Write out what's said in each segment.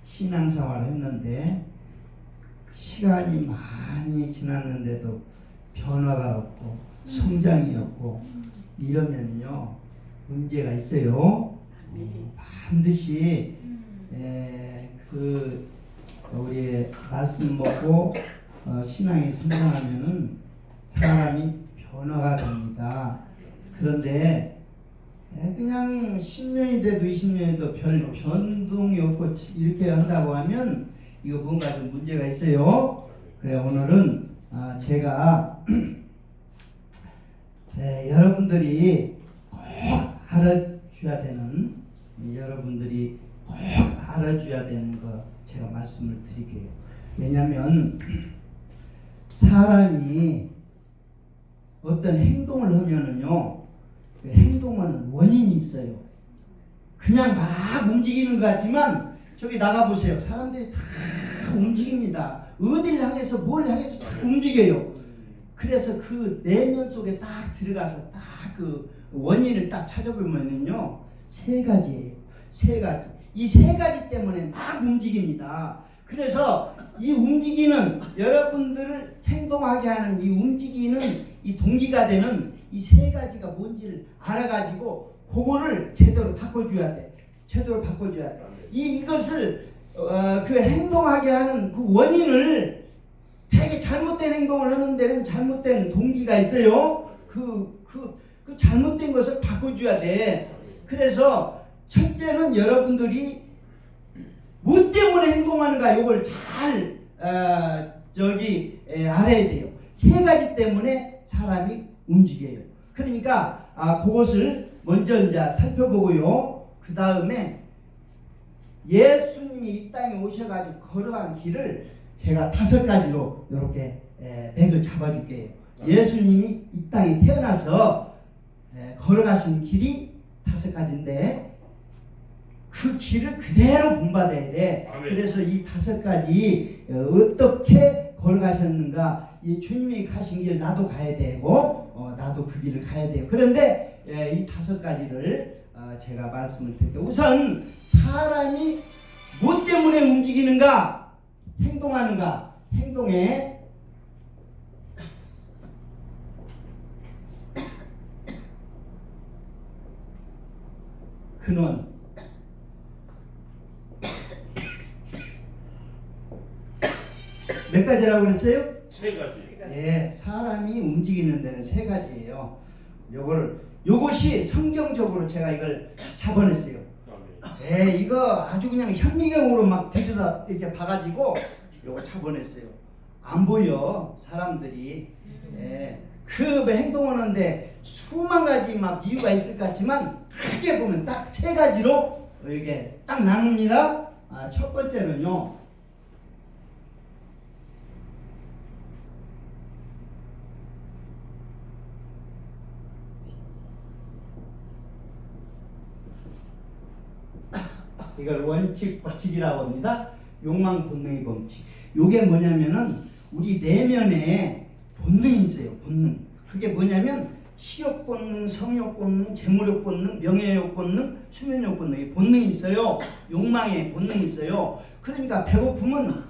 신앙생활을 했는데 시간이 많이 지났는데도 변화가 없고 성장이 없고 이러면요 문제가 있어요. 반드시 우리 말씀 먹고 신앙이 성장하면은 사람이 변화가 됩니다. 그런데 그냥 10년이 돼도 20년이 돼도 별 변동이 없고 이렇게 한다고 하면 이거 뭔가 좀 문제가 있어요. 그래 오늘은 제가 여러분들이 꼭 알아줘야 되는 거 제가 말씀을 드릴게요. 왜냐하면 사람이 어떤 행동을 하면은요 그 행동하는 원인이 있어요. 그냥 막 움직이는 것 같지만 저기 나가보세요. 사람들이 다 움직입니다. 어딜 향해서 뭘 향해서 다 움직여요. 그래서 그 내면 속에 딱 들어가서 딱 그 원인을 딱 찾아보면은요 세 가지예요. 세 가지. 이 세 가지 때문에 막 움직입니다. 그래서 이 움직이는 여러분들을 행동하게 하는 이 움직이는 이 동기가 되는 이 세 가지가 뭔지를 알아가지고 그거를 제대로 바꿔줘야 돼. 이것을 그 행동하게 하는 그 원인을 되게 잘못된 행동을 하는 데는 잘못된 동기가 있어요. 그 잘못된 것을 바꿔줘야 돼. 그래서 첫째는 여러분들이 뭐 때문에 행동하는가 이걸 잘 알아야 돼요. 세 가지 때문에 사람이 움직여요. 그러니까 그것을 먼저 이제 살펴보고요. 그 다음에 예수님이 이 땅에 오셔가지고 걸어간 길을 제가 5가지로 이렇게 맥을 잡아줄게요. 예수님이 이 땅에 태어나서 걸어가신 길이 5가지인데 그 길을 그대로 본받아야 돼. 아멘. 그래서 이 5가지 어떻게 걸어가셨는가, 이 주님이 가신 길 나도 가야 되고 나도 그 길을 가야 돼요. 그런데 이 5가지를 제가 말씀을 드릴게요. 우선 사람이 뭐 때문에 움직이는가, 행동하는가, 행동의 근원. 몇 가지라고 그랬어요? 3가지. 예, 사람이 움직이는 데는 3가지예요. 요것이 성경적으로 제가 이걸 잡아냈어요. 예, 이거 아주 그냥 현미경으로 막 들여다 이렇게 봐가지고 요거 잡아냈어요. 안 보여 사람들이. 예, 그 행동하는데 수만 가지 막 이유가 있을 것 같지만 크게 보면 딱 3가지로 이게 딱 나눕니다. 첫 번째는요. 이걸 원칙이라고 합니다. 욕망 본능의 법칙. 요게 뭐냐면은 우리 내면에 본능이 있어요. 본능. 그게 뭐냐면 식욕 본능, 성욕 본능, 재물욕 본능, 명예욕 본능, 수면욕 본능. 이 본능이 있어요. 욕망의 본능이 있어요. 그러니까 배고프면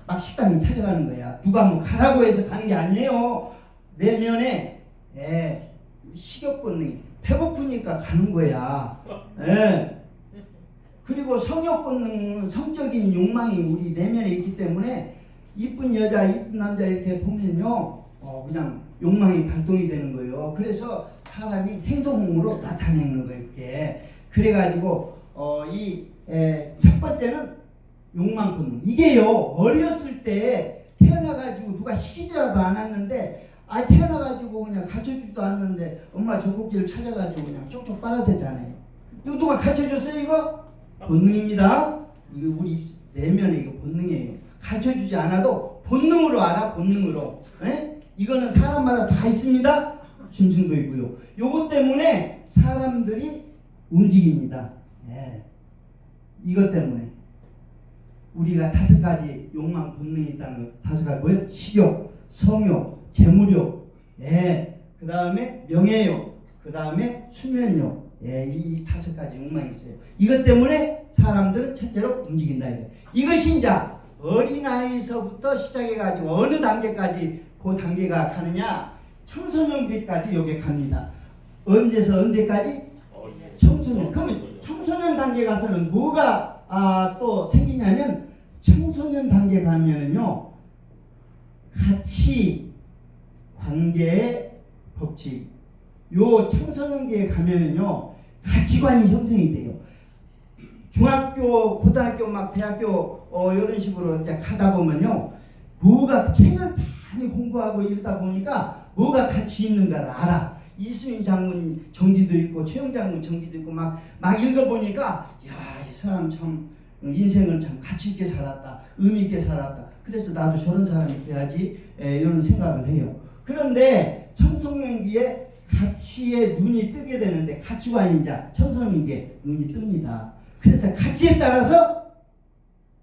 막 식당에 찾아가는 거야. 누가 뭐 가라고 해서 가는 게 아니에요. 내면에 식욕 본능이 배고프니까 가는 거야. 그리고 성욕 본능, 성적인 욕망이 우리 내면에 있기 때문에 이쁜 여자, 이쁜 남자 이렇게 보면요, 그냥 욕망이 발동이 되는 거예요. 그래서 사람이 행동으로 나타내는 거예요. 그게. 그래가지고 이 첫 번째는 욕망 본능. 이게요, 어렸을 때 태어나가지고 누가 시키지라도 않았는데, 태어나가지고 그냥 가르쳐주지도 않는데 엄마 젖꼭지를 찾아가지고 그냥 쪽쪽 빨아대잖아요. 이거 누가 가르쳐줬어요? 이거? 본능입니다. 이거 우리 내면의 이거 본능이에요. 가르쳐주지 않아도 본능으로 알아. 본능으로. 이거는 사람마다 다 있습니다. 짐승도 있고요. 요것 때문에 사람들이 움직입니다. 이것 때문에 우리가 5가지 욕망 본능이 있다는 거. 5가지 뭐예요? 식욕, 성욕, 재물욕, 그 다음에 명예욕, 그 다음에 수면욕. 이 5가지 욕망이 있어요. 이것 때문에 사람들은 첫째로 움직인다. 이것이 이제 어린아이서부터 시작해가지고 어느 단계까지 그 단계가 가느냐, 청소년기까지 요게 갑니다. 언제서 언제까지? 청소년. 그러면 청소년 단계 가서는 뭐가 또 생기냐면, 청소년 단계 가면은요, 가치, 관계의 법칙. 요 청소년기에 가면은요, 가치관이 형성이 돼요. 중학교, 고등학교, 막 대학교 이런 식으로 이제 가다 보면요, 뭐가 책을 많이 공부하고 이러다 보니까 뭐가 가치 있는가를 알아. 이수인 장군 정기도 있고 최영 장군 정기도 있고 막 읽어보니까 야, 이 사람 참 인생을 참 가치 있게 살았다, 의미 있게 살았다. 그래서 나도 저런 사람이 돼야지 이런 생각을 해요. 그런데 청소년기에 가치에 눈이 뜨게 되는데, 가치관이 이제 청소년기에 눈이 뜹니다. 그래서 가치에 따라서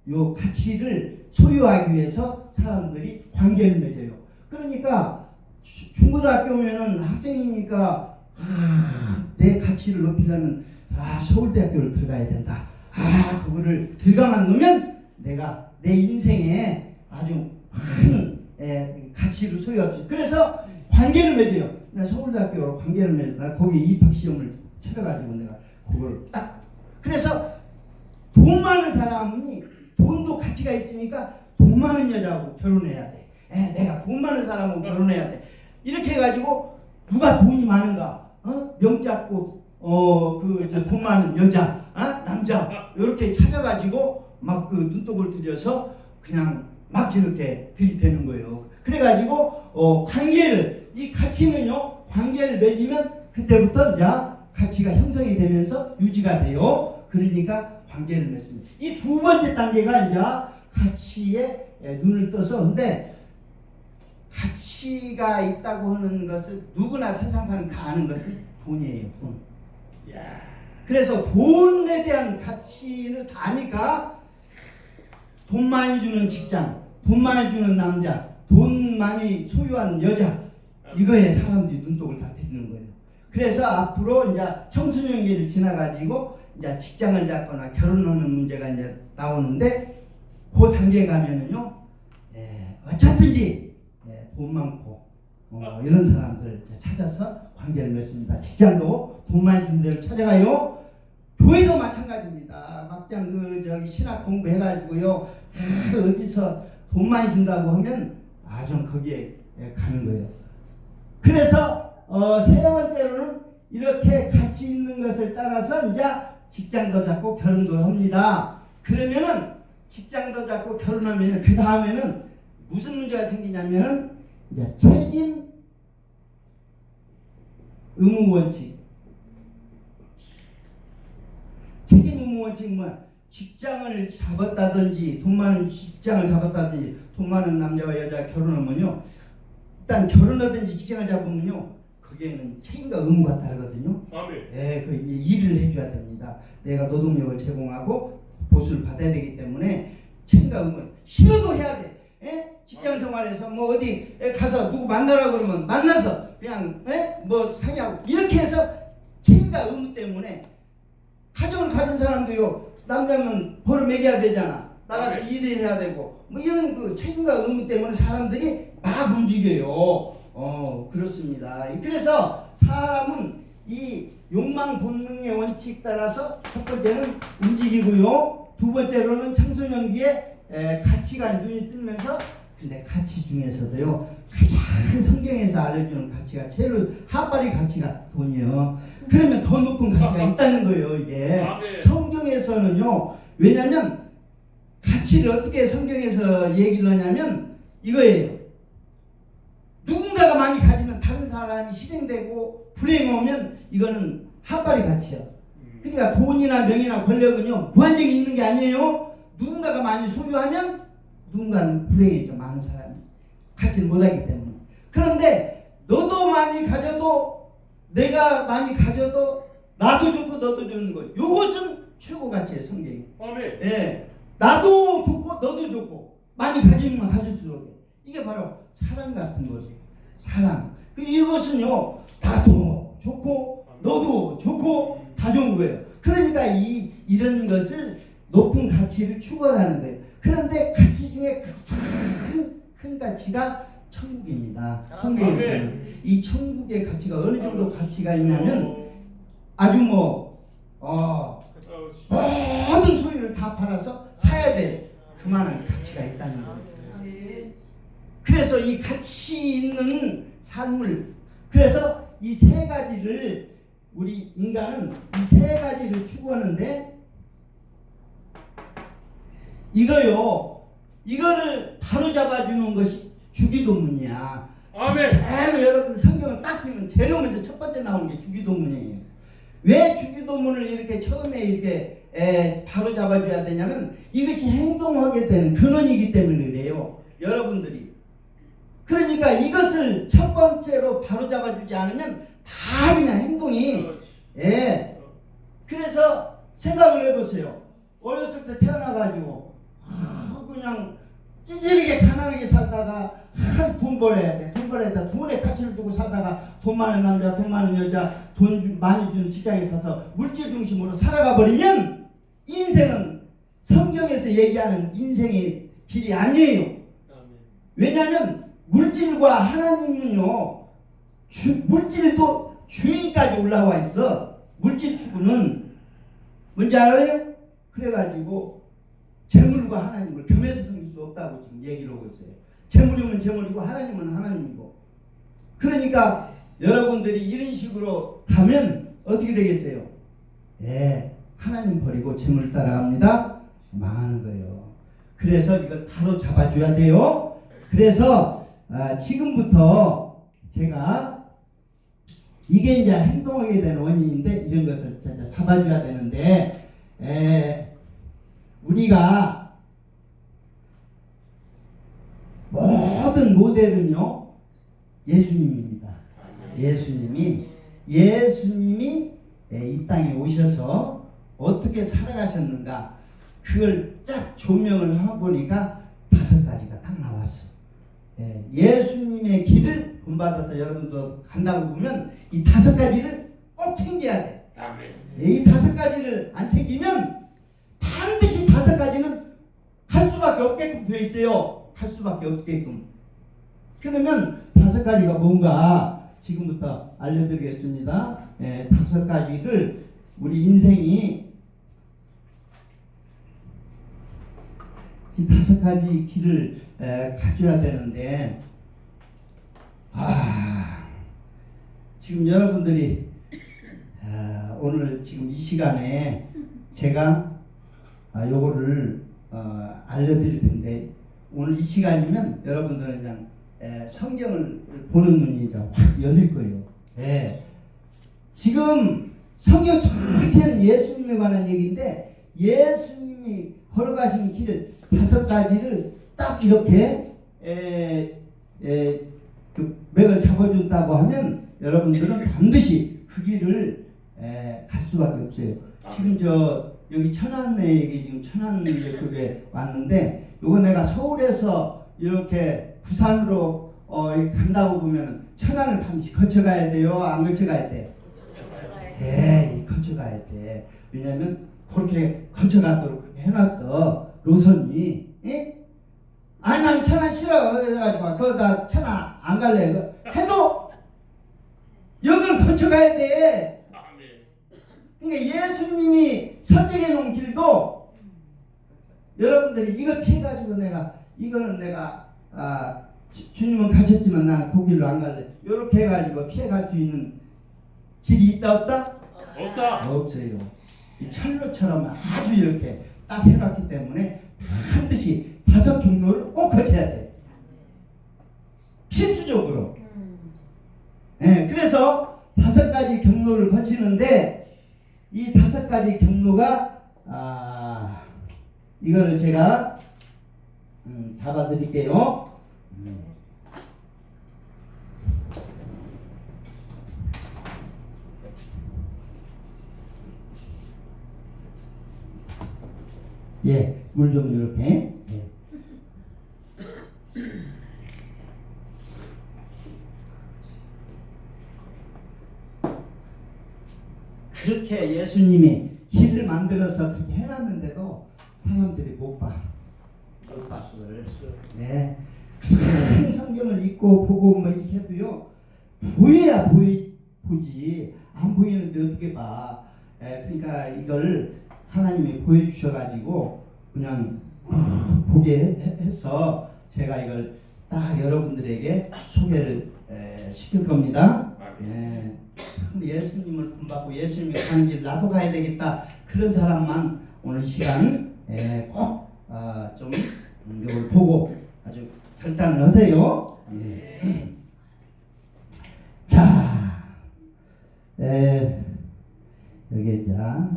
요 가치를 소유하기 위해서 사람들이 관계를 맺어요. 그러니까 중고등학교면은 학생이니까 내 가치를 높이려면 서울대학교를 들어가야 된다. 그거를 들어가만 놓으면 내가 내 인생에 아주 큰 가치를 소유할 수 있어요. 그래서 관계를 맺어요. 나 서울대학교로 관계를 맺어서 나 거기 입학시험을 쳐가지고 내가 그걸 딱. 그래서 돈 많은 사람이, 돈도 가치가 있으니까 돈 많은 여자하고 결혼해야 돼. 내가 돈 많은 사람하고 결혼해야 돼. 이렇게 해가지고 누가 돈이 많은가? 명 잡고 돈 많은 여자, 남자 이렇게 찾아가지고 막 그 눈독을 들여서 그냥 막 저렇게 들이대는 거예요. 그래가지고 관계를, 이 가치는요, 관계를 맺으면 그때부터 이제 가치가 형성이 되면서 유지가 돼요. 그러니까 관계를 맺습니다. 이 두 번째 단계가 이제 가치에 눈을 떠서, 근데 가치가 있다고 하는 것을 누구나 세상 사람 다 아는 것은 돈이에요. 돈. 그래서 돈에 대한 가치를 다 아니까 돈 많이 주는 직장, 돈 많이 주는 남자, 돈 많이 소유한 여자, 이거에 사람들이 눈독을 다 들이는 거예요. 그래서 앞으로 이제 청소년기를 지나가지고 이제 직장을 잡거나 결혼하는 문제가 이제 나오는데, 그 단계에 가면은요, 어쨌든지 돈 많고 이런 사람들 찾아서 관계를 맺습니다. 직장도 돈 많이 주는 데를 찾아가요. 교회도 마찬가지입니다. 막장 저기 신학 공부해가지고요, 어디서 돈 많이 준다고 하면 좀 거기에 가는 거예요. 그래서 세 번째로는 이렇게 가치 있는 것을 따라서 이제 직장도 잡고 결혼도 합니다. 그러면은 직장도 잡고 결혼하면 그 다음에는 무슨 문제가 생기냐면은 이제 책임 의무 원칙. 책임 의무 원칙은 뭐야? 직장을 잡았다든지, 돈 많은 직장을 잡았다든지, 돈 많은 남자와 여자 결혼하면요, 일단 결혼하든지 직장을 잡으면요, 거기에는 책임과 의무가 다르거든요. 그 일을 해줘야 됩니다. 내가 노동력을 제공하고 보수를 받아야 되기 때문에 책임과 의무, 싫어도 해야 돼. 직장 생활에서 뭐 어디 가서 누구 만나라 그러면 만나서 그냥 뭐 상의하고 이렇게 해서 책임과 의무 때문에, 가정을 가진 사람도요, 남자면 벌을 먹여야 되잖아. 나가서 일을 해야 되고 뭐 이런 그 책임과 의무 때문에 사람들이 막 움직여요. 그렇습니다. 그래서 사람은 이 욕망 본능의 원칙 따라서 첫 번째는 움직이고요, 두 번째로는 청소년기에 가치가 눈이 뜨면서, 근데 가치 중에서도요, 가장 성경에서 알려주는 가치가 제일 핫바리 가치가 돈이에요. 그러면 더 높은 가치가 있다는 거예요. 이게 성경에서는요, 왜냐하면 가치를 어떻게 성경에서 얘기를 하냐면 이거예요. 누군가가 많이 가지면 다른 사람이 희생되고 불행이 오면 이거는 핫바리 가치야. 그러니까 돈이나 명예나 권력은요, 무한정이 있는 게 아니에요. 누군가가 많이 소유하면 누군가는 불행해져. 많은 사람이 가지를 못하기 때문에. 그런데 너도 많이 가져도, 내가 많이 가져도 나도 좋고 너도 좋은 거, 요것은 최고 가치예요. 성경이. 나도 좋고 너도 좋고 많이 가지면 가질수록 이게 바로 사랑 같은 거지. 사랑. 이것은요, 나도 좋고 너도 좋고 다 좋은 거예요. 그러니까 이런 것을 높은 가치를 추구하는 거예요. 그런데 가치 중에 가장 큰 가치가 천국입니다. 성경에서는 이 천국의 가치가 어느 정도 가치가 있냐면 아주 모든 소유를 다 팔아서 사야 될 그만한 가치가 있다는 거예요. 그래서 이 가치 있는 삶을, 그래서 이 세 가지를 우리 인간은 이 세 가지를 추구하는데 이거를 바로 잡아주는 것이 주기도문이야. 아멘. 제일 여러분 성경을 딱 보면 제일 먼저 첫 번째 나오는 게 주기도문이에요. 왜 주기도문을 이렇게 처음에 이렇게 바로 잡아줘야 되냐면 이것이 행동하게 되는 근원이기 때문에 그래요. 여러분들이. 그러니까 이것을 첫 번째로 바로 잡아주지 않으면 다 그냥 행동이 그래서 생각을 해보세요. 어렸을 때 태어나가지고 그냥 찌질하게 가난하게 살다가 돈 벌어야 돼. 돈 벌어야 돼. 돈에 가치를 두고 살다가 돈 많은 남자, 돈 많은 여자, 돈 많이 주는 직장에 서서 물질 중심으로 살아가 버리면 인생은 성경에서 얘기하는 인생의 길이 아니에요. 왜냐하면 물질과 하나님은요, 물질도 주인까지 올라와 있어. 물질 추구는 뭔지 알아요? 그래가지고 재물과 하나님을 겸해서 섬길 수 없다고 지금 얘기를 하고 있어요. 재물이면 재물이고 하나님은 하나님이고. 그러니까 여러분들이 이런 식으로 가면 어떻게 되겠어요? 하나님 버리고 재물 따라갑니다. 망하는 거예요. 그래서 이걸 바로 잡아줘야 돼요. 그래서 지금부터 제가 이게 이제 행동하게 되는 원인인데 이런 것을 잡아줘야 되는데 우리가 모든 모델은요 예수님입니다. 예수님이 이 땅에 오셔서 어떻게 살아가셨는가 그걸 쫙 조명을 해보니까 5가지가 딱 나왔어. 예수님의 길을 본받아서 여러분도 간다고 보면 이 5가지를 꼭 챙겨야 돼. 이 5가지를 안 챙기면 반드시 5가지는 할 수밖에 없게끔 되어 있어요. 할 수밖에 없게끔. 그러면 5가지가 뭔가 지금부터 알려드리겠습니다. 5가지를 우리 인생이 이 5가지 길을 가져야 되는데 지금 여러분들이 오늘 지금 이 시간에 제가 요거를 알려드릴 텐데 오늘 이 시간이면 여러분들은 그냥 성경을 보는 눈이 이제 확 열릴 거예요. 지금 성경 전체는 예수님에 관한 얘기인데 예수님이 걸어가신 길을 5가지를 딱 이렇게 그 맥을 잡아준다고 하면 여러분들은 반드시 그 길을 갈 수밖에 없어요. 지금 여기 천안에 지금 천안 쪽에 왔는데 요거 내가 서울에서 이렇게 부산으로 간다고 보면 천안을 반드시 거쳐가야 돼요? 안 거쳐가야 돼? 거쳐가야 돼. 왜냐면 그렇게 거쳐가도록 해놨어. 노선이. 아니 난 천안 싫어. 그래가지고 거기다 천안 안 갈래. 해도 여기를 거쳐가야 돼. 그러니까 예수님이 설정해 놓은 길도 여러분들이 이걸 피해가지고 이거는 내가 주님은 가셨지만 나는 그 길로 안 갈래. 이렇게 해가지고 피해갈 수 있는 길이 있다 없다? 없다. 없어요. 이 철로처럼 아주 이렇게 딱 해놨기 때문에 반드시 5 경로를 꼭 거쳐야 돼. 필수적으로. 그래서 5가지 경로를 거치는데 이 5가지 경로가 이거를 제가 잡아드릴게요. 물 좀 이렇게. 그렇게 예수님이 길을 만들어서 그렇게 해놨는데도 사람들이 못 봐. 못 봐. 네. 큰 성경을 읽고 보고 뭐 이렇게 해도요, 보여야 보지. 안 보이는데 어떻게 봐. 그러니까 이걸 하나님이 보여주셔가지고 그냥 보게 해서 제가 이걸 딱 여러분들에게 소개를 시킬 겁니다. 예. 예수님을 본받고 예수님이 가는 길 나도 가야 되겠다. 그런 사람만 오늘 시간 꼭좀 이걸 보고 아주 결단을 하세요. 자, 여기 자,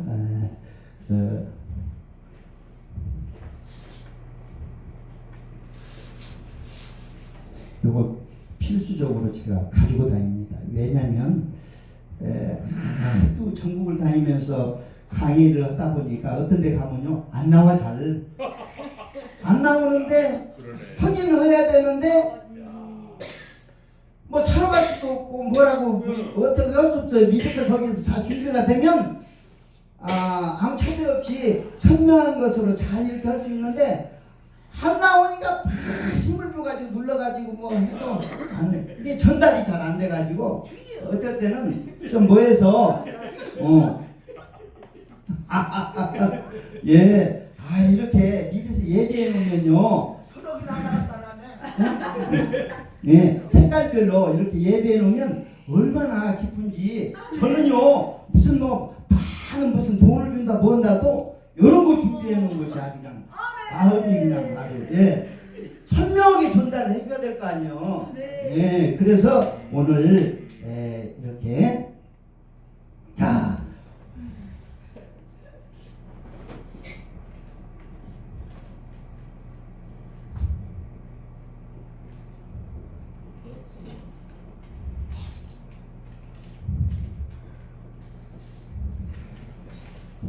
요거 필수적으로 제가 가지고 다닙니다. 왜냐면 또 전국을 다니면서 강의를 하다 보니까 어떤 데 가면요 안 나와. 잘 안 나오는데 확인을 해야 되는데 뭐 사러 갈 수도 없고 뭐라고 어떻게 할 수 없어요. 밑에서 거기서 잘 준비가 되면 아무 차질 없이 선명한 것으로 잘 이렇게 할 수 있는데 안 나오니까 힘을 줘가지고 눌러가지고 뭐 해도 안 돼. 이게 전달이 잘 안 돼가지고 어쩔 때는 좀 뭐해서 예. 이렇게 미리서 예제해 놓으면요. 예, 색깔별로 이렇게 예배해 놓으면 얼마나 기쁜지. 저는요 무슨 뭐 많은 무슨 돈을 준다 뭔다도 이런 거 준비해 놓은 것이 아주 그냥 마음이 그냥 아주 선명하게 전달을 해줘야 될 거 아니에요. 예, 그래서 오늘 이렇게 자.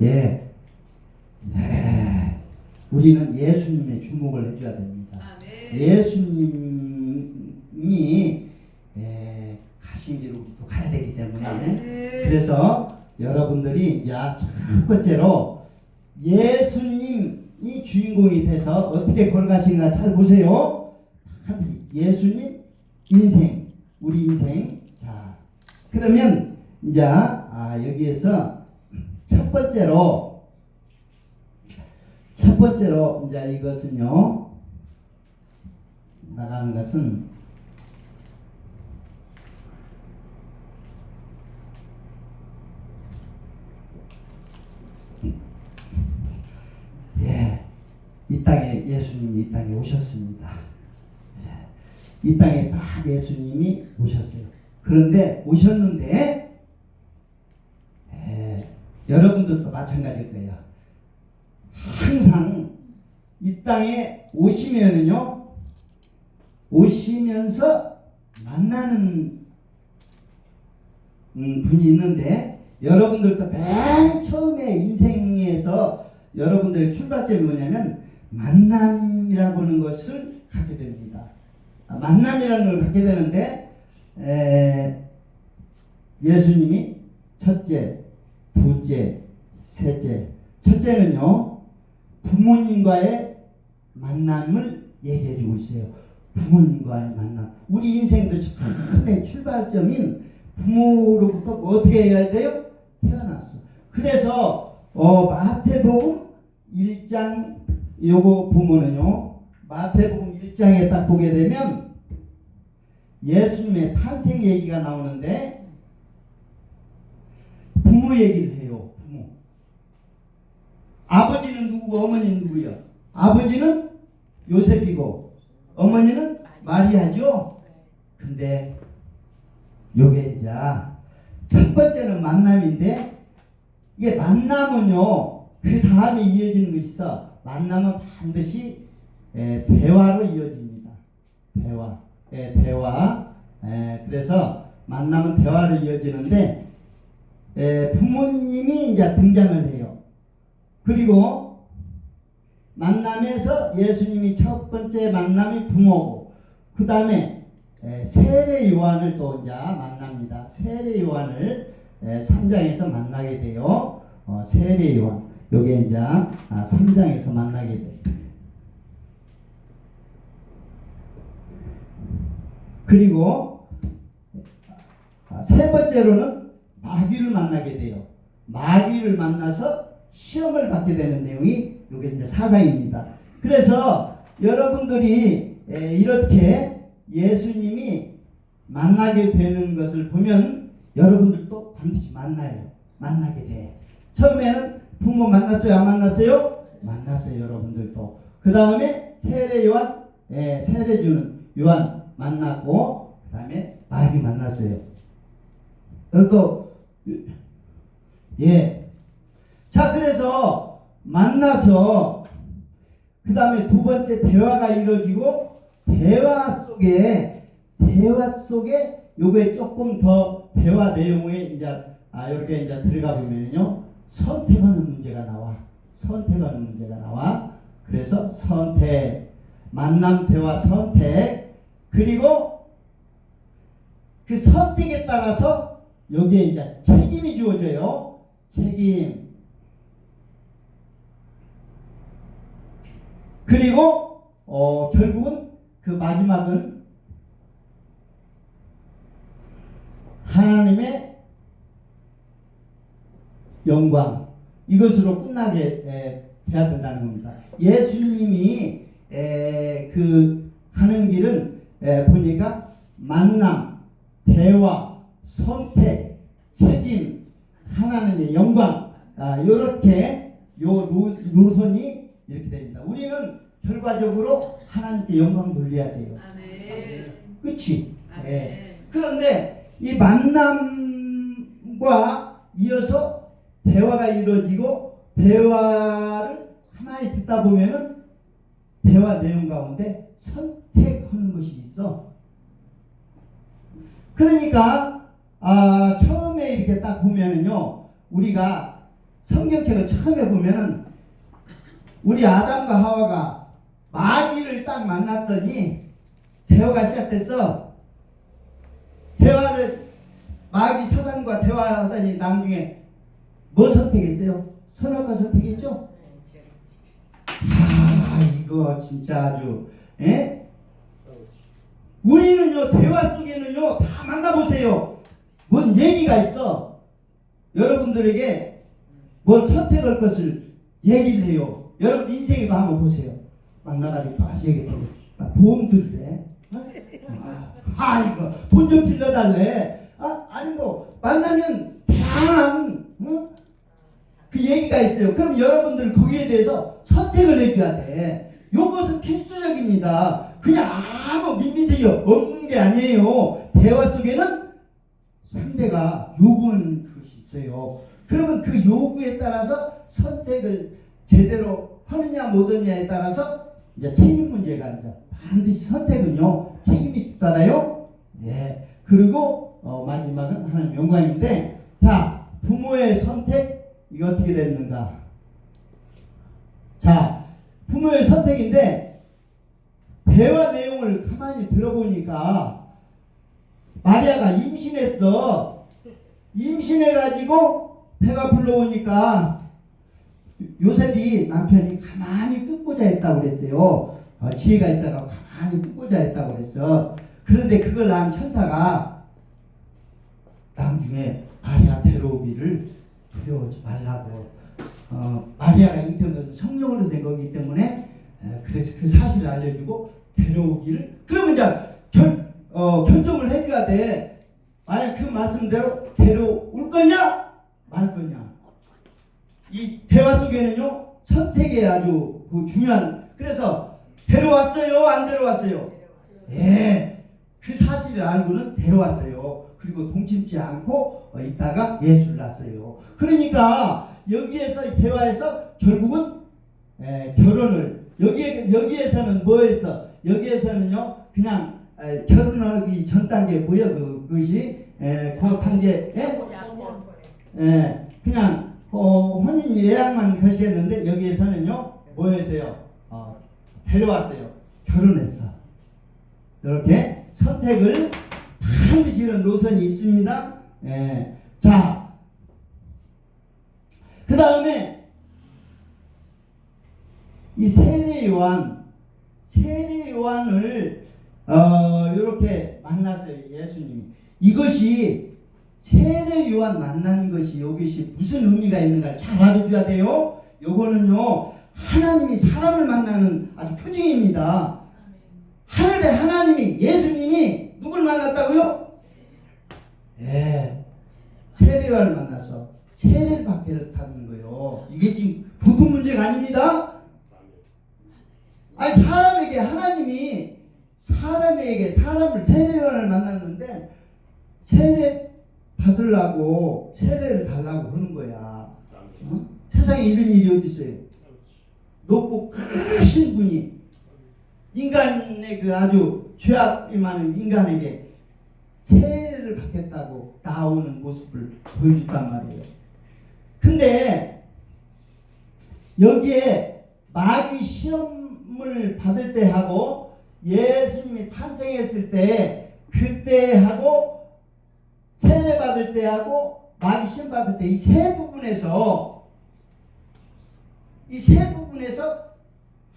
예. 우리는 예수님의 주목을 해줘야 됩니다. 예수님이 가신 길로 우리도 가야 되기 때문에 그래서 여러분들이 이제 첫 번째로 예수님이 주인공이 돼서 어떻게 걸어가시는가 잘 보세요. 예수님 인생, 우리 인생. 자, 그러면 이제 여기에서 첫 번째로 이제 이것은요 나가는 것은 이 땅에 예수님이 이 땅에 오셨습니다. 이 땅에 다 예수님이 오셨어요. 그런데 오셨는데 여러분들도 마찬가지일 거예요. 항상 이 땅에 오시면서 만나는 분이 있는데 여러분들도 맨 처음에 인생에서 여러분들의 출발점이 뭐냐면 만남이라고 하는 것을 갖게 됩니다. 만남이라는 걸 갖게 되는데 예수님이 첫째, 둘째, 셋째. 첫째는요 부모님과의 만남을 얘기해 주고 있어요. 부모님과의 만남. 우리 인생도 큰 출발점인 부모로부터 어떻게 해야 돼요? 태어났어. 그래서 마태복음 1장 요거 보면은요 마태복음 1장에 딱 보게 되면 예수님의 탄생 얘기가 나오는데 부모 얘기를 해요. 부모. 아버지는 누구고 어머니는 누구요? 아버지는 요셉이고 어머니는 마리아죠. 근데 요게 이제 첫 번째는 만남인데 이게 만남은요 그 다음에 이어지는 것이 있어. 만남은 반드시 대화로 이어집니다. 대화. 그래서 만남은 대화로 이어지는데 부모님이 이제 등장을 해요. 그리고 만남에서 예수님이 첫 번째 만남이 부모고 그 다음에 세례 요한을 또 이제 만납니다. 세례 요한을 3장에서 만나게 돼요. 세례 요한. 요게 이제 3장에서 만나게 돼. 그리고 세 번째로는 마귀를 만나게 돼요. 마귀를 만나서 시험을 받게 되는 내용이 요게 이제 4장입니다. 그래서 여러분들이 이렇게 예수님이 만나게 되는 것을 보면 여러분들도 반드시 만나게 돼. 처음에는 부모 만났어요? 안 만났어요? 만났어요. 여러분들도. 그 다음에 세례 요한, 세례 주는 요한 만났고, 그 다음에 마귀 만났어요. 또 자, 그래서 만나서 그 다음에 두 번째 대화가 이루어지고, 대화 속에 요거에 조금 더 대화 내용에 이제 이렇게 이제 들어가 보면요, 선택하는 문제가 나와. 그래서 선택, 만남, 대화, 선택. 그리고 그 선택에 따라서 여기에 이제 책임이 주어져요. 책임. 그리고 결국은 그 마지막은 하나님의 영광, 이것으로 끝나게 돼야 된다는 겁니다. 예수님이 그 가는 길은 보니까 만남, 대화, 선택, 책임, 하나님의 영광, 이렇게 요 노선이 이렇게 됩니다. 우리는 결과적으로 하나님께 영광 돌려야 돼요. 그렇지? 그런데 이 만남과 이어서 대화가 이루어지고, 대화를 가만히 듣다 보면은 대화 내용 가운데 선택하는 것이 있어. 그러니까 처음에 이렇게 딱 보면은요, 우리가 성경책을 처음에 보면은 우리 아담과 하와가 마귀를 딱 만났더니 대화가 시작됐어. 마귀 사단과 대화하더니 나중에 뭐 선택했어요? 선악과 선택했죠? 이거 진짜 아주, 우리는요, 대화 속에는요, 다 만나보세요. 뭔 얘기가 있어. 여러분들에게 뭘 선택할 것을 얘기를 해요. 여러분 인생에도 한번 보세요. 만나가지고 다시 얘기해. 보험 들래? 이거 돈 좀 빌려달래. 아니 뭐 만나면 다양한 그 얘기가 있어요. 그럼 여러분들 거기에 대해서 선택을 해줘야 돼. 요것은 필수적입니다. 그냥 아무 밋밋하게 없는 게 아니에요. 대화 속에는 상대가 요구하는 것이 있어요. 그러면 그 요구에 따라서 선택을 제대로 하느냐 못하느냐에 따라서 이제 책임 문제가 이제 반드시 선택은요, 책임이 있잖아요. 그리고 마지막은 하나님 영광인데, 자, 부모의 선택, 이거 어떻게 됐는가? 자, 부모의 선택인데 대화 내용을 가만히 들어보니까 마리아가 임신했어. 임신해가지고 배가 불러오니까 요셉이 남편이 가만히 끊고자 했다고 그랬어요. 지혜가 있어서 가만히 끊고자 했다고 그랬어. 그런데 그걸 난 천사가 나중에 마리아 데려오기를 두려워하지 말라고. 마리아가 잉태한 것은 성령으로 된 거기 때문에 그래서 그 사실을 알려주고 데려오기를. 그러면 이제 결정을 해줘야 돼. 만약 그 말씀대로 데려올 거냐 말 거냐. 이 대화 속에는요, 선택이 아주 중요한. 그래서 데려왔어요, 안 데려왔어요? 그 사실을 알고는 데려왔어요. 그리고 동침지 않고 있다가 예수를 낳았어요. 그러니까 여기에서 대화에서 결국은 결혼을 여기에서는 뭐했어? 여기에서는요, 그냥 결혼하기 전 단계 뭐야? 그것이 그 단계 그냥 혼인 예약만 거시겠는데 여기에서는요, 뭐했어요? 데려왔어요. 결혼했어. 이렇게 선택을 반드시 이런 노선이 있습니다. 자, 그 다음에 이 세례 요한을 이렇게 만났어요. 예수님이. 이것이 세례 요한 만난 것이 이것이 무슨 의미가 있는가 잘 알아줘야 돼요. 요거는요 하나님이 사람을 만나는 아주 표징입니다. 하늘의 하나님이 예수님이 누굴 만났다고요? 예, 세례 요한을 만나서 세례를 받게 했다는 거예요. 이게 지금 보통 문제가 아닙니다. 아니 사람에게 하나님이 사람을 세례 요한을 만났는데 세례 받으려고 세례를 달라고 하는 거야. 어? 세상에 이런 일이 어디 있어요? 높고 크신 분이 인간의 그 아주 죄악이 많은 인간에게 세례를 받겠다고 나오는 모습을 보여준단 말이에요. 근데 여기에 마귀 시험을 받을 때 하고 예수님이 탄생했을 때 그때 하고 세례 받을 때 하고 마귀 시험 받을 때 이 세 부분에서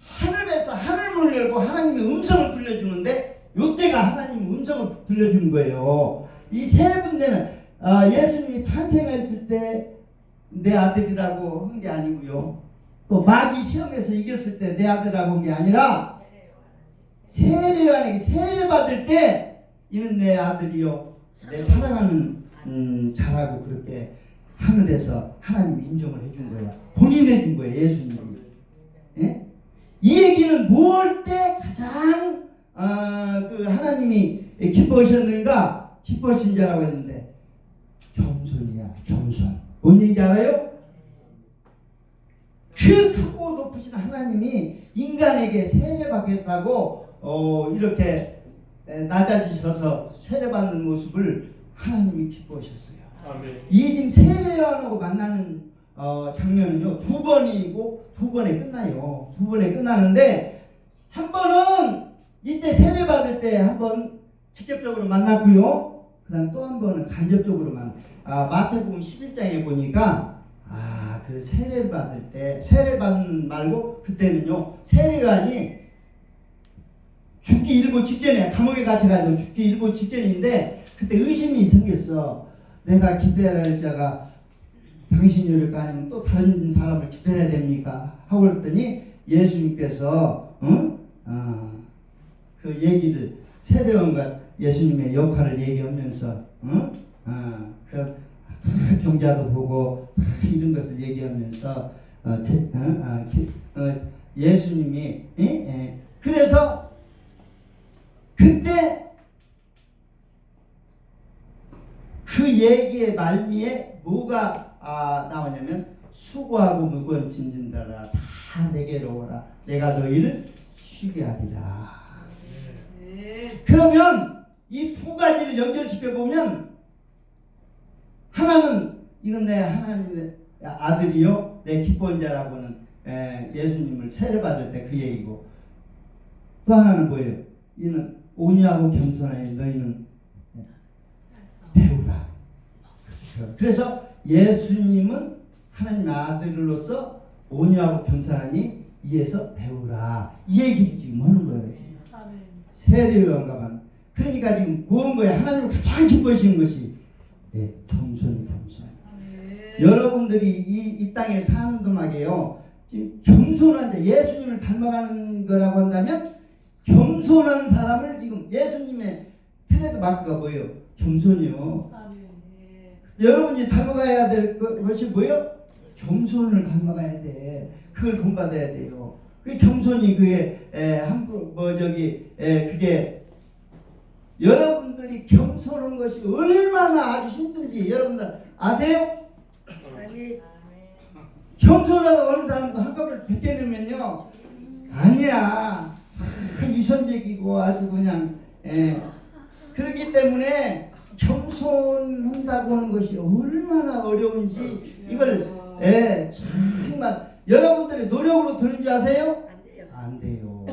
하늘에서 하늘문을 열고 하나님의 음성을 들려주는데 이때가 하나님의 음성을 들려주는 거예요. 이 세 군데는 예수님이 탄생했을 때 내 아들이라고 한 게 아니고요. 또 마귀 시험에서 이겼을 때 내 아들이라고 한 게 아니라 세례 요한에게 세례 받을 때 이는 내 아들이요 내 사랑하는 자라고 그렇게 하늘에서 하나님이 인정을 해준 거야. 본인해준 거예요. 예수님이. 예? 이 얘기는 뭘 때 가장 그 하나님이 기뻐하셨는가? 기뻐하신 자라고 했는데 겸손이야. 겸손. 뭔 얘기인지 알아요? 그 크고 높으신 하나님이 인간에게 세례받겠다고 이렇게 낮아지셔서 세례받는 모습을 하나님이 기뻐하셨어요. 아멘. 이 지금 세례 요한하고 만나는 장면은요 두 번이고 두 번에 끝나요. 두 번에 끝나는데 한 번은 이때 세례 받을 때 한 번 직접적으로 만났고요. 그다음 또 한 번은 간접적으로 마태복음 11장에 보니까 그 세례 받을 때 세례 받는 말고 그때는요 세례 요한이 죽기 일보 직전에 감옥에 갇혀가지고 죽기 일보 직전인데 그때 의심이 생겼어. 내가 기다려야 할 자가 당신이올까 아니면 또 다른 사람을 기다려야 됩니까? 하고 그랬더니 예수님께서 그 얘기를 세례요한과 예수님의 역할을 얘기하면서 그 병자도 보고 이런 것을 얘기하면서 예수님이 그래서 그때 그 얘기의 말미에 뭐가 나오냐면 수고하고 무거운 짐진 자라 다 내게로 오라 내가 너희를 쉬게 하리라. 그러면 이 두 가지를 연결시켜 보면 하나는 이건 내 하나님의 아들이요 내 기뻐한 자라고는 예수님을 세례받을 때 그 얘기고 또 하나는 뭐예요? 이는 온유하고 겸손하니 너희는 배우라. 그래서 예수님은 하나님의 아들로서 온유하고 겸손하니 이에서 배우라. 이 얘기를 지금 하는 거예요. 세례 요한과만. 그러니까 지금 뭔 거예요? 하나님을 가장 기뻐하시는 것이 겸손. 여러분들이 이 땅에 사는 동안에요 지금 겸손한 자 예수님을 닮아가는 거라고 한다면 겸손한 사람을 지금 예수님의 트레이드 마크가 뭐예요? 겸손이요. 여러분이 닮아가야 될 것이 뭐예요? 겸손을 닮아가야 돼. 그걸 본받아야 돼요. 그 겸손이 그게 그게 여러분들이 겸손한 것이 얼마나 아주 힘든지 여러분들 아세요? 겸손하다고 하는 사람도 한꺼번에 벗겨내면요 아니야 위선적이고 아주 그냥 그렇기 때문에 겸손한다고 하는 것이 얼마나 어려운지 이걸 정말 여러분들이 노력으로 되는 줄 아세요? 안 돼요.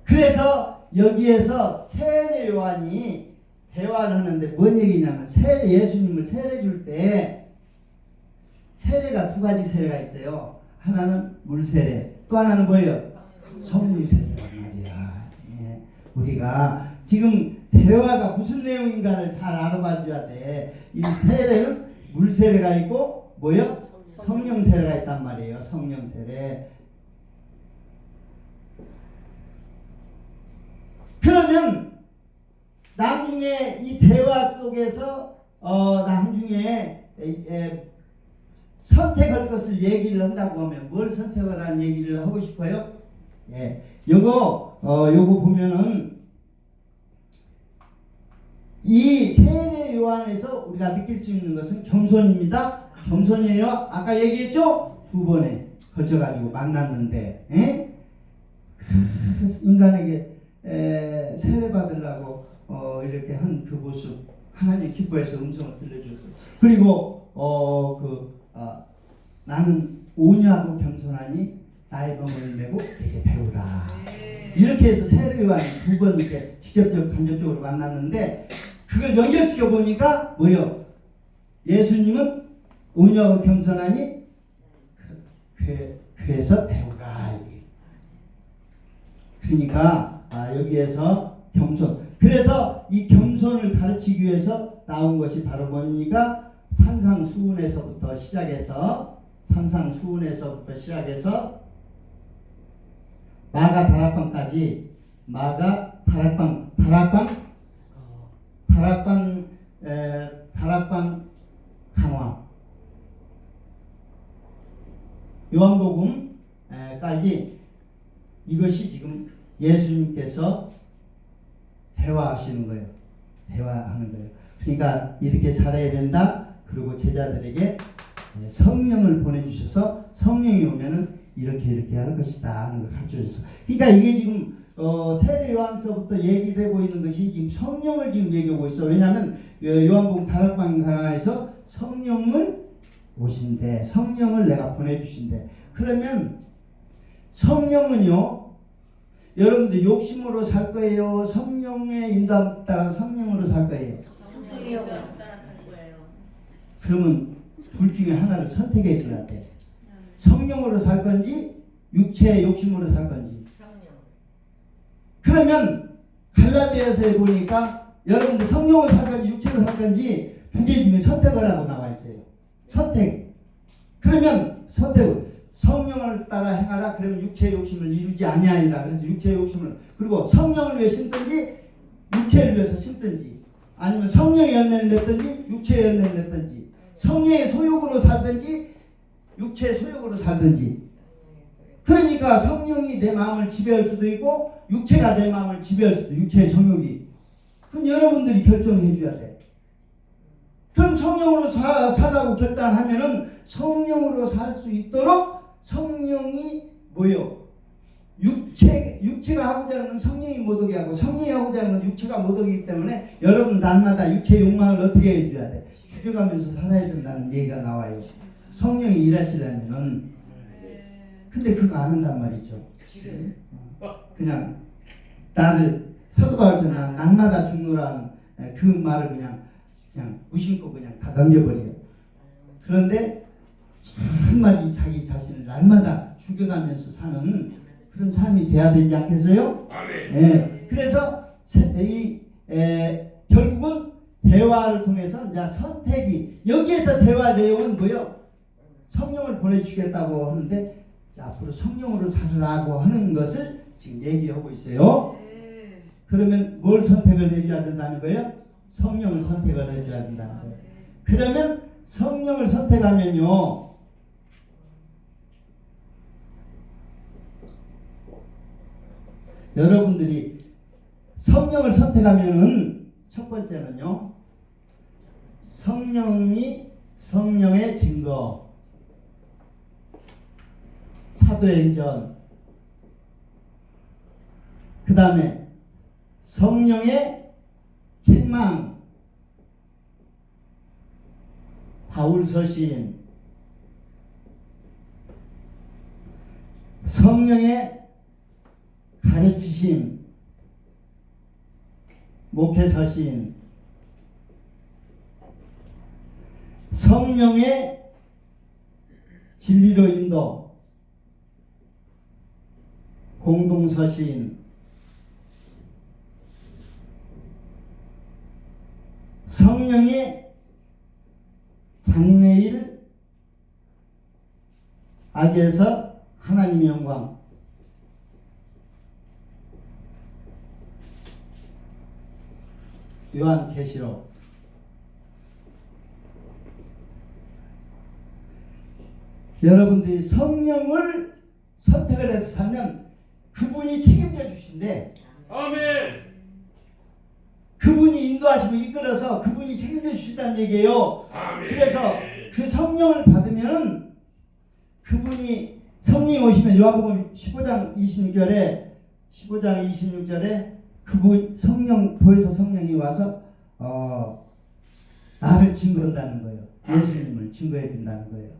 그래서 여기에서 세례 요한이 대화를 하는데 뭔 얘기냐면 예수님을 세례 줄 때 세례가 두 가지 세례가 있어요. 하나는 물 세례, 또 하나는 뭐예요? 성령 세례란 말이야. 예. 우리가 지금 대화가 무슨 내용인가를 잘 알아봐줘야 돼. 이 세례는 물 세례가 있고 뭐요? 성령 세례가 있단 말이에요. 성령 세례. 그러면 나중에 이 대화 속에서 나중에 선택할 것을 얘기를 한다고 하면 뭘 선택을 하는 얘기를 하고 싶어요? 예, 요거 보면은 이 세례 요한에서 우리가 느낄 수 있는 것은 겸손입니다. 겸손이에요. 아까 얘기했죠? 두 번에 걸쳐가지고 만났는데, 인간에게 세례 받으려고 이렇게 한 그 모습 하나님 기뻐해서 음성을 들려주셨어요. 그리고 나는 오냐고 겸손하니 나의 병을 메고 되게 배우라. 이렇게 해서 세례 요한이 두 번 이렇게 직접적 간접적으로 만났는데 그걸 연결시켜 보니까 뭐요? 예수님은 오냐고 겸손하니 그래서 배우라. 그러니까 여기에서 겸손. 그래서 이 겸손을 가르치기 위해서 나온 것이 바로 뭡니까? 산상수훈에서부터 시작해서 마가 다락방까지 다락방 강화 요한복음까지 이것이 지금 예수님께서 대화하시는 거예요. 대화하는 거예요. 그러니까 이렇게 잘해야 된다. 그리고 제자들에게 성령을 보내주셔서 성령이 오면은 이렇게 할 것이다 하는 걸 가르쳐줬어. 그러니까 이게 지금 세례 요한서부터 얘기되고 있는 것이 지금 성령을 지금 얘기하고 있어. 왜냐하면 요한복음 다락방 강화에서 성령을 오신대. 성령을 내가 보내주신대. 그러면 성령은요. 여러분들 욕심으로 살 거예요? 성령의 인도함 따라 성령으로 살 거예요? 성령의 인도함 따라 살 거예요. 그러면 둘 중에 하나를 선택해 줘야 돼. 성령으로 살 건지 육체의 욕심으로 살 건지. 그러면 갈라디아서에 보니까 여러분들 성령으로 살 건지 육체로 살 건지 두 개 중에 선택을 하고 나와 있어요. 선택. 그러면 선택을 성령을 따라 행하라. 그러면 육체의 욕심을 이루지 아니하리라. 그래서 육체의 욕심을 그리고 성령을 위해 심든지 육체를 위해서 심든지 아니면 성령의 열매를 냈든지 육체의 열매를 냈든지 성령의 소욕으로 살든지 육체의 소욕으로 살든지. 그러니까 성령이 내 마음을 지배할 수도 있고 육체가 내 마음을 지배할 수도 있고 육체의 정욕이. 그럼 여러분들이 결정해 줘야 돼. 그럼 성령으로 살라고 결단하면은 성령으로 살 수 있도록 성령이 뭐요? 육체가 하고자 하는 건 성령이 못 오게 하고 성령이 하고자 하는 건 육체가 못 오기 때문에 여러분 날마다 육체의 욕망을 어떻게 해줘야 돼? 죽여가면서 살아야 된다는 얘기가 나와요. 성령이 일하시려면은. 근데 그거 안 한단 말이죠. 그냥 나를 사도 바울처럼 날마다 죽노라는 그 말을 그냥 무심코 그냥 다 넘겨버려요. 그런데 정말 자기 자신을 날마다 죽여가면서 사는 그런 삶이 돼야 되지 않겠어요? 네. 그래서 결국은 대화를 통해서 이제 선택이 여기에서 대화 내용은 뭐요? 성령을 보내주시겠다고 하는데 앞으로 성령으로 살으라고 하는 것을 지금 얘기하고 있어요. 그러면 뭘 선택을 해줘야 된다는 거예요? 성령을 선택을 해줘야 된다는 거예요. 그러면 성령을 선택하면요. 여러분들이 성령을 선택하면은 첫 번째는요. 성령의 증거. 사도행전. 그 다음에 성령의 책망. 바울서신. 성령의 가르치심. 목회서신. 성령의 진리로 인도, 공동서신, 성령의 장래일, 악에서 하나님의 영광, 요한계시록. 여러분들이 성령을 선택을 해서 살면 그분이 책임져 주신대. 아멘. 그분이 인도하시고 이끌어서 그분이 책임져 주신다는 얘기예요. 아멘. 그래서 그 성령을 받으면 그분이 성령이 오시면 요한복음 15장 26절에 그분 성령 보혜사 성령이 와서 나를 증거한다는 거예요. 예수님을 증거해 준다는 거예요.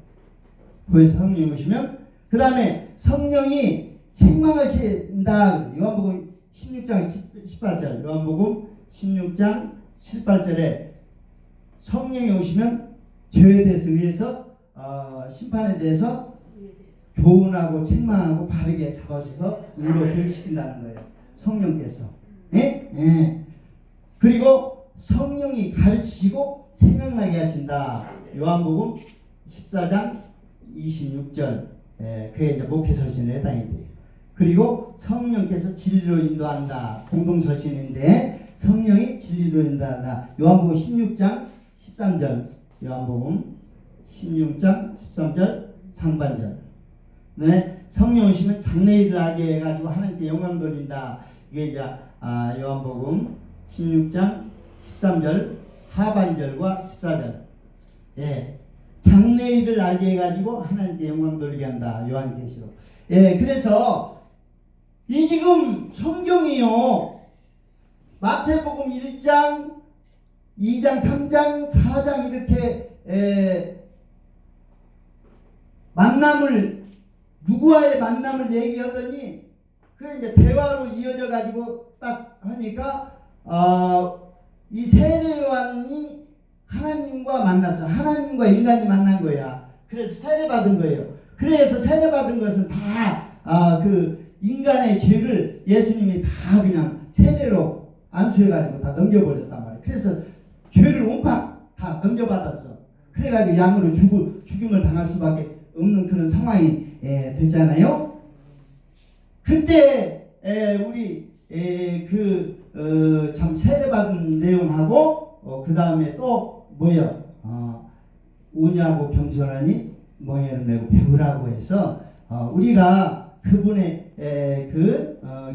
보혜사 성령이 오시면 그 다음에 성령이 책망하신다. 요한복음 16장 18절 요한복음 16장 18절에 성령이 오시면 죄에 대해서 의해서 심판에 대해서 교훈하고 책망하고 바르게 잡아줘서 의로 교육시킨다는 거예요. 성령께서. 예? 예. 그리고 성령이 가르치시고 생각나게 하신다. 요한복음 14장 26절. 예, 그게 이제 목회서신에 해당이 돼요. 그리고 성령께서 진리로 인도한다. 공동서신인데 성령이 진리로 인도한다. 요한복음 16장 13절. 요한복음 16장 13절 상반절. 네, 성령 오시면 장래일을 알게 해가지고 하나님께 영광 돌린다. 이게 이제 요한복음 16장 13절 하반절과 14절. 예, 장래일을 알게 해가지고 하나님께 영광 돌리게 한다. 요한계시록. 예, 그래서 이 지금 성경이요, 마태복음 1장, 2장, 3장, 4장 이렇게 누구와의 만남을 얘기하더니 그 이제 대화로 이어져 가지고 딱 하니까 이 세례요한이 하나님과 만났어. 하나님과 인간이 만난 거야. 그래서 세례받은 거예요. 그래서 세례받은 것은 다 그 인간의 죄를 예수님이 다 그냥 세례로 안수해가지고 다 넘겨버렸단 말이에요. 그래서 죄를 온팍 다 넘겨받았어. 그래가지고 양으로 죽임을 당할 수밖에 없는 그런 상황이 됐잖아요. 그때 우리 참 세례받은 내용하고 그 다음에 또 뭐요? 우냐고 겸손하니 멍에를 메고 배우라고 해서 우리가 그분의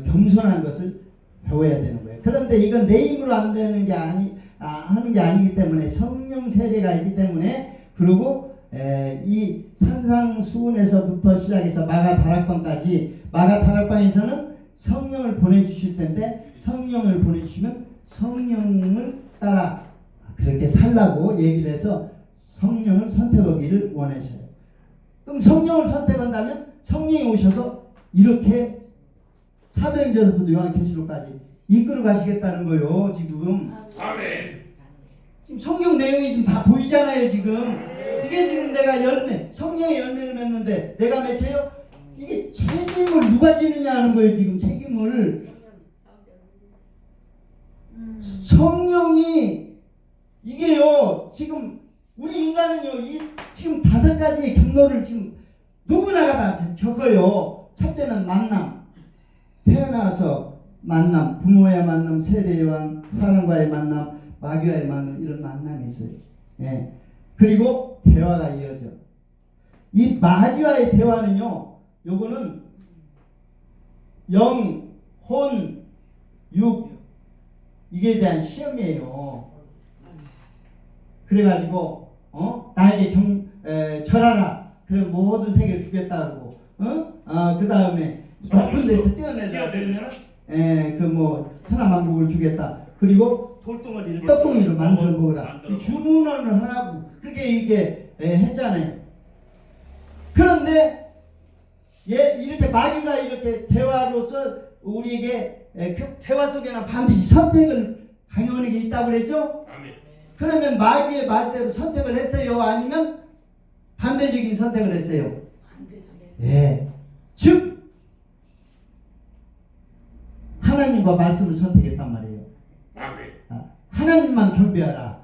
겸손한 것을 배워야 되는 거예요. 그런데 이건 내 힘으로 안 되는 게 하는 게 아니기 때문에 성령 세례가 있기 때문에, 그리고 이 산상수훈에서부터 시작해서 마가다락방까지, 마가다락방에서는 성령을 보내주실 텐데 성령을 보내주시면 성령을 따라 그렇게 살라고 얘기를 해서 성령을 선택하기를 원하셔요. 그럼 성령을 선택한다면 성령이 오셔서 이렇게 사도행전부터 요한계시록까지 이끌어 가시겠다는 거예요. 지금 아멘. 지금 성경 내용이 지금 다 보이잖아요. 지금 이게 지금 내가 성령의 열매를 맺는데 내가 맺혀요? 이게 책임을 누가 지느냐 하는 거예요. 지금 책임을 성령이, 이게요 지금 우리 인간은요 이 지금 5가지의 경로를 지금 누구나가 다 겪어요. 첫째는 만남, 태어나서 만남, 부모의 만남, 세례와 사람과의 만남, 마귀와의 만남, 이런 만남이 있어요. 예. 그리고 대화가 이어져. 이 마귀와의 대화는요, 요거는 영, 혼, 육, 이게 대한 시험이에요. 그래가지고 나에게 절하라. 그래 모든 세계를 주겠다고. 그 다음에 높은 데서 뛰어내라. 그러면 천하만국을 주겠다. 그리고 돌덩어리를 떡덩이로 만들어 먹으라. 주문을 하라고 그렇게 이게 했잖아요. 그런데 이렇게 마귀가 이렇게 대화로서 우리에게 그 대화 속에는 반드시 선택을 강요하는 게 있다고 그랬죠? 아멘. 그러면 마귀의 말대로 선택을 했어요? 아니면 반대적인 선택을 했어요. 예. 즉 하나님과 말씀을 선택했단 말이에요. 하나님만 경배하라.